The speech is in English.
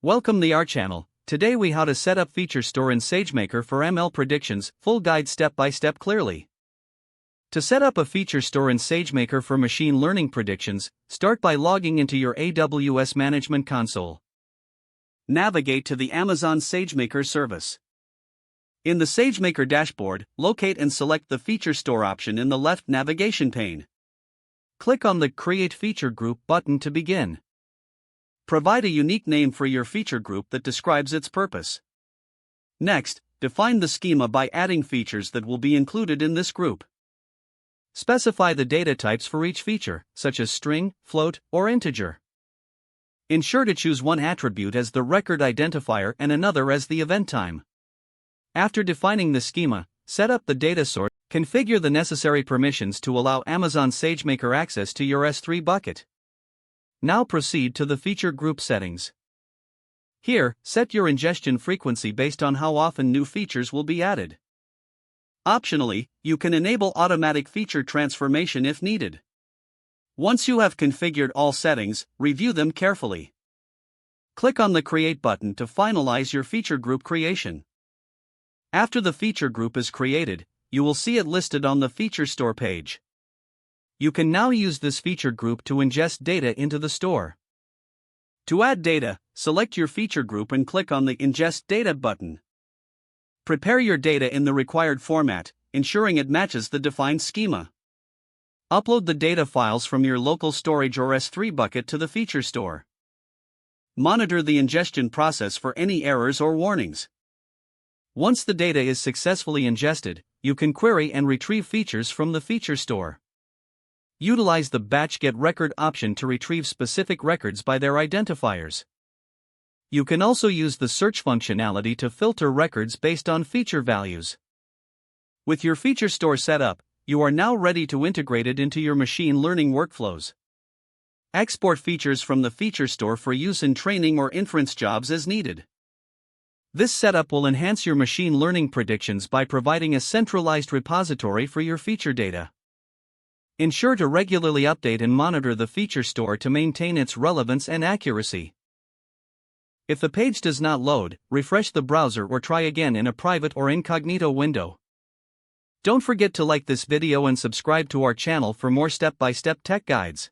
Welcome to our channel. Today we how to set up feature store in SageMaker for ML predictions, full guide step by step clearly. To set up a feature store in SageMaker for machine learning predictions, start by logging into your AWS Management Console. Navigate to the Amazon SageMaker service. In the SageMaker dashboard, locate and select the feature store option in the left navigation pane. Click on the Create Feature Group button to begin. Provide a unique name for your feature group that describes its purpose. Next, define the schema by adding features that will be included in this group. Specify the data types for each feature, such as string, float, or integer. Ensure to choose one attribute as the record identifier and another as the event time. After defining the schema, set up the data source. Configure the necessary permissions to allow Amazon SageMaker access to your S3 bucket. Now proceed to the feature group settings. Here, set your ingestion frequency based on how often new features will be added. Optionally, you can enable automatic feature transformation if needed. Once you have configured all settings, review them carefully. Click on the Create button to finalize your feature group creation. After the feature group is created, you will see it listed on the Feature Store page. You can now use this feature group to ingest data into the store. To add data, select your feature group and click on the Ingest Data button. Prepare your data in the required format, ensuring it matches the defined schema. Upload the data files from your local storage or S3 bucket to the feature store. Monitor the ingestion process for any errors or warnings. Once the data is successfully ingested, you can query and retrieve features from the feature store. Utilize the Batch Get Record option to retrieve specific records by their identifiers. You can also use the search functionality to filter records based on feature values. With your feature store set up, you are now ready to integrate it into your machine learning workflows. Export features from the feature store for use in training or inference jobs as needed. This setup will enhance your machine learning predictions by providing a centralized repository for your feature data. Ensure to regularly update and monitor the feature store to maintain its relevance and accuracy. If the page does not load, refresh the browser or try again in a private or incognito window. Don't forget to like this video and subscribe to our channel for more step-by-step tech guides.